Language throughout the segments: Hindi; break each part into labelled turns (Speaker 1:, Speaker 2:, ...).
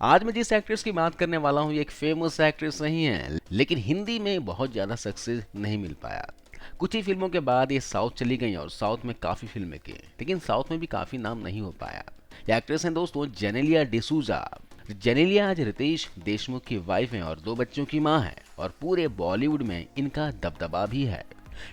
Speaker 1: आज मैं जिस एक्ट्रेस की बात करने वाला हूँ ये एक फेमस एक्ट्रेस नहीं है, लेकिन हिंदी में बहुत ज़्यादा सक्सेस नहीं मिल पाया। कुछ ही फिल्मों के बाद ये साउथ चली गई और साउथ में काफ़ी फिल्में की, लेकिन साउथ में भी काफ़ी नाम नहीं हो पाया। ये एक्ट्रेस हैं दोस्तों जेनेलिया डिसूजा। जेनेलिया आज रितेश देशमुख की वाइफ हैं और 2 बच्चों की माँ है, और पूरे बॉलीवुड में इनका दबदबा भी है,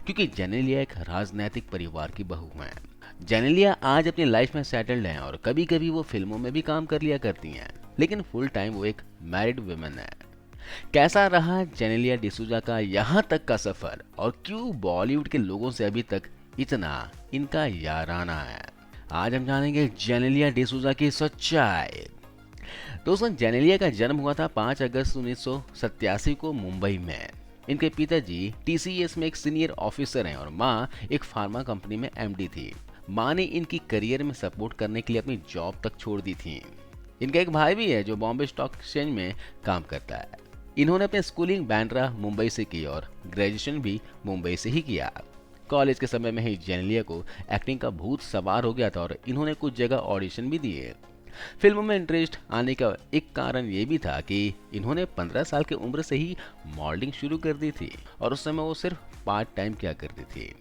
Speaker 1: क्योंकि जेनेलिया एक राजनैतिक परिवार की बहू हैं। जेनेलिया आज अपनी लाइफ में सेटल्ड हैं और कभी कभी वो फिल्मों में भी काम कर लिया करती हैं, लेकिन फुल टाइम वो एक मैरिड वुमेन है। कैसा रहा जेनेलिया डिसूजा का यहाँ तक का सफर, और क्यों बॉलीवुड के लोगों से अभी तक इतना इनका याराना है, आज हम जानेंगे जेनेलिया डिसूजा की सच्चाई। दोस्तों, जेनेलिया का जन्म हुआ था 5 अगस्त 1987 को मुंबई में। इनके पिताजी टीसीएस में एक सीनियर ऑफिसर हैं और माँ एक फार्मा कंपनी में एमडी थी। माँ ने इनकी करियर में सपोर्ट करने के लिए अपनी जॉब तक छोड़ दी थी। इनका एक भाई भी है जो बॉम्बे स्टॉक एक्सचेंज में काम करता है। इन्होंने अपनी स्कूलिंग बांद्रा मुंबई से की और ग्रेजुएशन भी मुंबई से ही किया। कॉलेज के समय में ही जेनेलिया को एक्टिंग का भूत सवार हो गया था और इन्होंने कुछ जगह ऑडिशन भी दिए। फिल्मों में इंटरेस्ट आने का एक कारण ये भी था कि इन्होंने 15 साल की उम्र से ही मॉडलिंग शुरू कर दी थी, और उस समय वो सिर्फ पार्ट टाइम किया करती थी।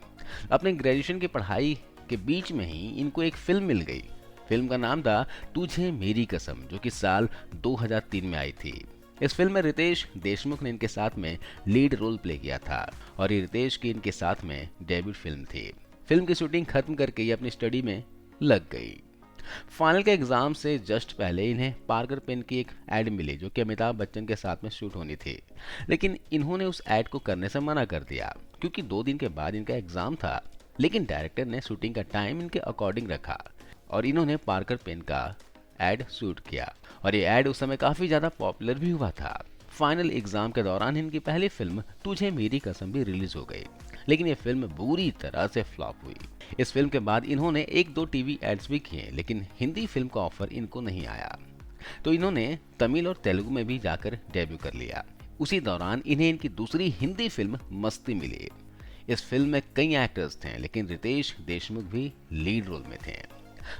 Speaker 1: अपने ग्रेजुएशन की पढ़ाई के बीच में ही इनको एक फिल्म मिल गई। फिल्म का नाम था तुझे मेरी कसम, जो कि साल 2003 में आई थी। इस फिल्म में रितेश देशमुख ने इनके साथ में लीड रोल प्ले किया था, और ये रितेश की इनके साथ में डेब्यू फिल्म थी। फिल्म की शूटिंग खत्म करके ये अपनी स्टडी में लग गई। फाइनल के एग्जाम से जस्ट पहले इन्हें पार्कर पेन की एक एड मिली, जो कि अमिताभ बच्चन के साथ में शूट होनी थी, लेकिन इन्होंने उस एड को करने से मना कर दिया, क्योंकि 2 दिन के बाद इनका एग्जाम था। लेकिन डायरेक्टर ने शूटिंग का टाइम इनके अकॉर्डिंग रखा और इन्होंने पार्कर पेन का एड शूट किया, और ये एड उस समय काफी ज्यादा पॉपुलर भी हुआ था। फाइनल एग्जाम के दौरान इनकी पहली फिल्म तुझे मेरी कसम भी रिलीज हो गई, लेकिन ये फिल्म बुरी तरह से फ्लॉप हुई। इस फिल्म के बाद इन्होंने 1-2 टीवी एड्स भी किए, लेकिन हिंदी फिल्म का ऑफर इनको नहीं आया, तो इन्होंने तमिल और तेलुगु में भी जाकर डेब्यू कर लिया। उसी दौरान इन्हें इनकी दूसरी हिंदी फिल्म मस्ती मिली। इस फिल्म में कई एक्टर्स थे, लेकिन रितेश देशमुख भी लीड रोल में थे।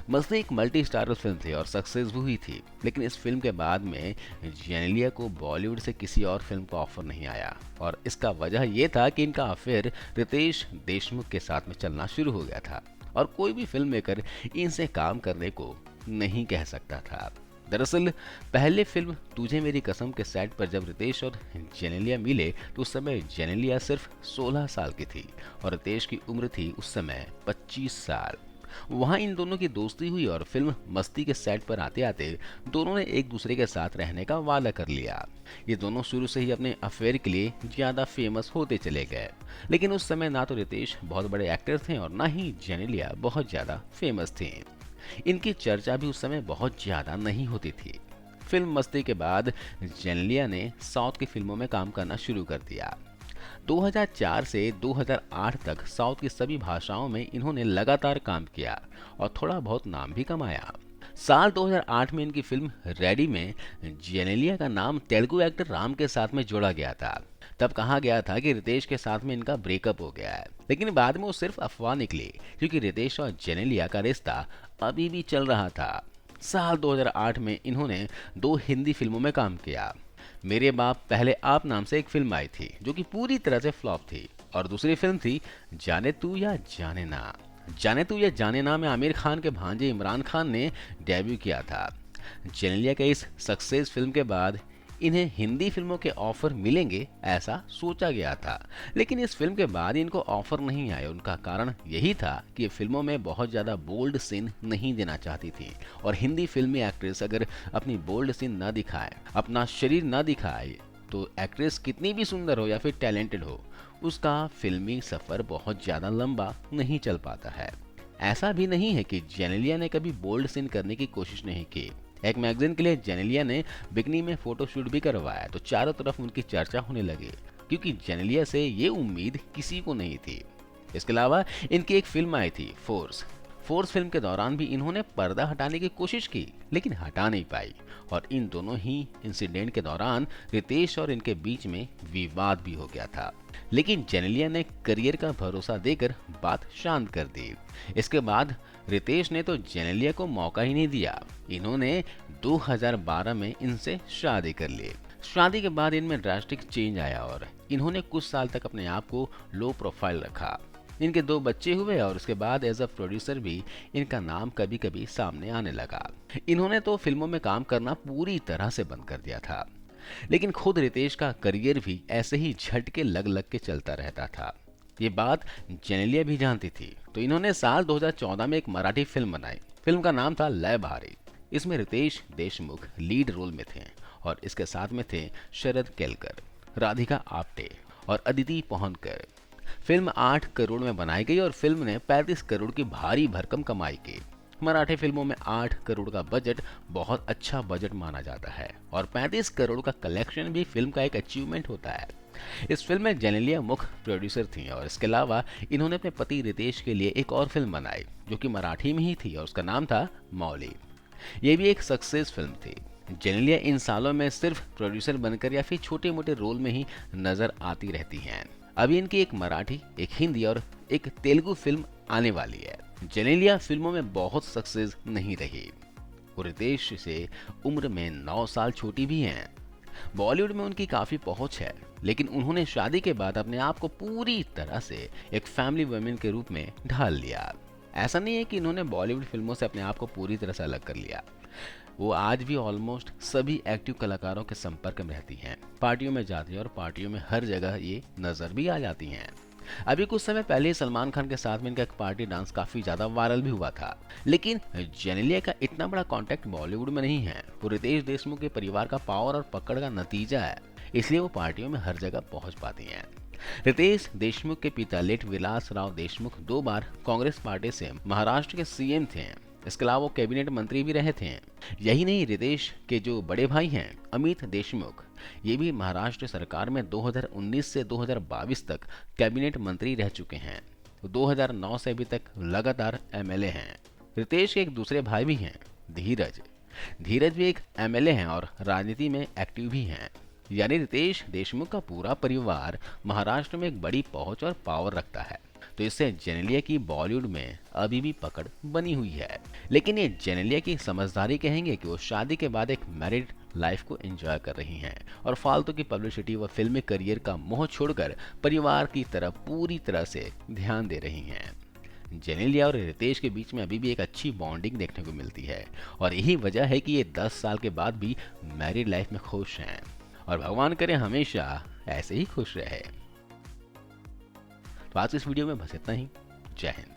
Speaker 1: मस्ती एक मल्टी स्टारर फिल्म थी और सक्सेस भी हुई थी, लेकिन इस फिल्म के बाद में जेनेलिया को बॉलीवुड से किसी और फिल्म का ऑफर नहीं आया, और इसका वजह यह था कि इनका अफेयर रितेश देशमुख के साथ में चलना शुरू हो गया था, और कोई भी फिल्म मेकर इनसे काम करने को नहीं कह सकता था। दरअसल पहले फिल्म तुझे मेरी कसम के सेट पर जब रितेश और जेनेलिया मिले, तो उस समय जेनेलिया सिर्फ 16 साल की थी और रितेश की उम्र थी उस समय 25 साल। वहां इन दोनों की दोस्ती हुई और फिल्म मस्ती के सेट पर आते आते दोनों ने एक दूसरे के साथ रहने का वादा कर लिया। ये दोनों शुरू से ही अपने अफेयर के लिए ज्यादा फेमस होते चले गए, लेकिन उस समय ना तो रितेश बहुत बड़े एक्टर थे और ना ही जेनेलिया बहुत ज्यादा फेमस थे। इनकी चर्चा भी उस समय बहुत ज्यादा नहीं होती थी। फिल्म मस्ती के बाद जेनेलिया ने साउथ की फिल्मों में काम करना शुरू कर दिया। 2004 से 2008 तक साउथ की सभी भाषाओं में इन्होंने लगातार काम किया और थोड़ा बहुत नाम भी कमाया। साल 2008 में इनकी फिल्म रेडी में जेनेलिया का नाम तेलुगु एक्टर राम के साथ में जोड़ा गया था। तब कहा गया था कि रितेश के साथ में इनका ब्रेकअप हो गया है, लेकिन बाद में वो सिर्फ अफवाह निकली, क्योंकि रितेश और जेनेलिया का रिश्ता अभी भी चल रहा था। साल 2008 में इन्होंने 2 हिंदी फिल्मों में काम किया। मेरे बाप पहले आप नाम से एक फिल्म आई थी, जो कि पूरी तरह से फ्लॉप थी, और दूसरी फिल्म थी जाने तू या जाने ना। जाने तू या जाने ना में आमिर खान के भांजे इमरान खान ने डेब्यू किया था। जेनेलिया के इस सक्सेस फिल्म के बाद इन्हें हिंदी फिल्मों के ऑफर मिलेंगे ऐसा सोचा गया था, लेकिन इस फिल्म के बाद इनको ऑफर नहीं आए। उनका कारण यही था कि फिल्मों में बहुत ज़्यादा बोल्ड सीन नहीं देना चाहती थी, और हिंदी फिल्मी एक्ट्रेस अगर अपनी बोल्ड सीन न दिखाए, अपना शरीर न दिखाए, तो एक्ट्रेस कितनी भी सुंदर हो या फिर टैलेंटेड हो, उसका फिल्मी सफ़र बहुत ज़्यादा लंबा नहीं चल पाता है। ऐसा भी नहीं है कि जेनेलिया ने कभी बोल्ड सीन करने की कोशिश नहीं की। एक मैगजीन के लिए जेनेलिया ने बिकनी में फोटोशूट भी करवाया, तो चारों तरफ उनकी चर्चा होने लगी, क्योंकि जेनेलिया से ये उम्मीद किसी को नहीं थी। इसके अलावा इनकी एक फिल्म आई थी फोर्स। फोर्स फिल्म के दौरान भी इन्होंने पर्दा हटाने की कोशिश की, लेकिन हटा नहीं पाई और इन दोनों ही इंसिडेंट के दौरान रितेश और इनके बीच में विवाद भी हो गया था। लेकिन जेनेलिया ने करियर का भरोसा देकर बात शांत कर दी। इसके बाद रितेश ने तो जेनेलिया को मौका ही नहीं दिया। इन्होंने 2012 में इनसे शादी कर ली। शादी के बाद इनमें ड्रास्टिक चेंज आया और इन्होंने कुछ साल तक अपने आप को लो प्रोफाइल रखा। इनके 2 बच्चे हुए और उसके बाद एज अ प्रोड्यूसर भी इनका नाम कभी कभी सामने आने लगा। इन्होंने तो फिल्मों में काम करना पूरी तरह से बंद कर दिया था। लेकिन खुद रितेश का करियर भी ऐसे ही झटके लग लग के चलता रहता था। ये बात जेनेलिया भी जानती थी, तो इन्होंने साल 2014 में एक मराठी फिल्म बनाई। फिल्म का नाम था लय बहारी। इसमें रितेश देशमुख लीड रोल में थे और इसके साथ में थे शरद केलकर, राधिका आप्टे और अदिति पोहनकर। फिल्म 8 करोड़ में बनाई गई और फिल्म ने 35 करोड़ की भारी भरकम कमाई की। मराठी फिल्मों में 8 करोड़ का बजट बहुत अच्छा बजट माना जाता है और 35 करोड़ का कलेक्शन भी फिल्म का एक अचीवमेंट होता है। इस फिल्म में जेनेलिया मुख्य प्रोड्यूसर थी और इसके अलावा इन्होंने अपने पति रितेश के लिए एक और फिल्म बनाई जो कि मराठी में ही थी और उसका नाम था मौली। ये भी एक सक्सेस फिल्म थी। जेनेलिया इन सालों में सिर्फ प्रोड्यूसर बनकर या फिर छोटे मोटे रोल में ही नजर आती रहती हैं। अभी इनकी एक मराठी, एक हिंदी और एक तेलुगु फिल्म आने वाली है। जेनेलिया फिल्मों में बहुत सक्सेस नहीं रही। वो रितेश से उम्र में 9 साल छोटी भी हैं। बॉलीवुड में उनकी काफी पहुंच है, लेकिन उन्होंने शादी के बाद अपने आप को पूरी तरह से एक फैमिली वुमेन के रूप में ढाल लिया। ऐसा नहीं है कि इन्होंने बॉलीवुड फिल्मों से अपने आप को पूरी तरह से अलग कर लिया। वो आज भी ऑलमोस्ट सभी एक्टिव कलाकारों के संपर्क में रहती हैं, पार्टियों में जाती हैं और पार्टियों में हर जगह ये नजर भी आ जाती हैं। अभी कुछ समय पहले ही सलमान खान के साथ में इनका एक पार्टी डांस काफी ज्यादा वायरल भी हुआ था। लेकिन जेनेलिया का इतना बड़ा कॉन्टेक्ट बॉलीवुड में नहीं है। वो रितेश देशमुख के परिवार का पावर और पकड़ का नतीजा है, इसलिए वो पार्टियों में हर जगह पहुंच पाती हैं। रितेश देशमुख के पिता लेट विलास राव देशमुख 2 बार कांग्रेस पार्टी से महाराष्ट्र के सीएम थे। इसके अलावा वो कैबिनेट मंत्री भी रहे थे। यही नहीं, रितेश के जो बड़े भाई हैं अमित देशमुख, ये भी महाराष्ट्र सरकार में 2019 से 2022 तक कैबिनेट मंत्री रह चुके हैं। 2009 से अभी तक लगातार एमएलए हैं। रितेश के एक दूसरे भाई भी हैं, धीरज। धीरज भी एक एमएलए हैं और राजनीति में एक्टिव भी हैं। यानी रितेश देशमुख का पूरा परिवार महाराष्ट्र में एक बड़ी पहुंच और पावर रखता है। तो इससे जेनेलिया की बॉलीवुड में अभी भी पकड़ बनी हुई है। लेकिन ये जेनेलिया की समझदारी कहेंगे कि वो शादी के बाद एक मैरिड लाइफ को एंजॉय कर रही हैं और फालतू की पब्लिसिटी व फिल्मी करियर का मोह छोड़कर परिवार की तरफ पूरी तरह से ध्यान दे रही हैं। जेनेलिया और रितेश के बीच में अभी भी एक अच्छी बॉन्डिंग देखने को मिलती है और यही वजह है कि ये 10 साल के बाद भी मैरिड लाइफ में खुश हैं और भगवान करे हमेशा ऐसे ही खुश रहे। तो आज इस वीडियो में बस इतना ही। जय हिंद।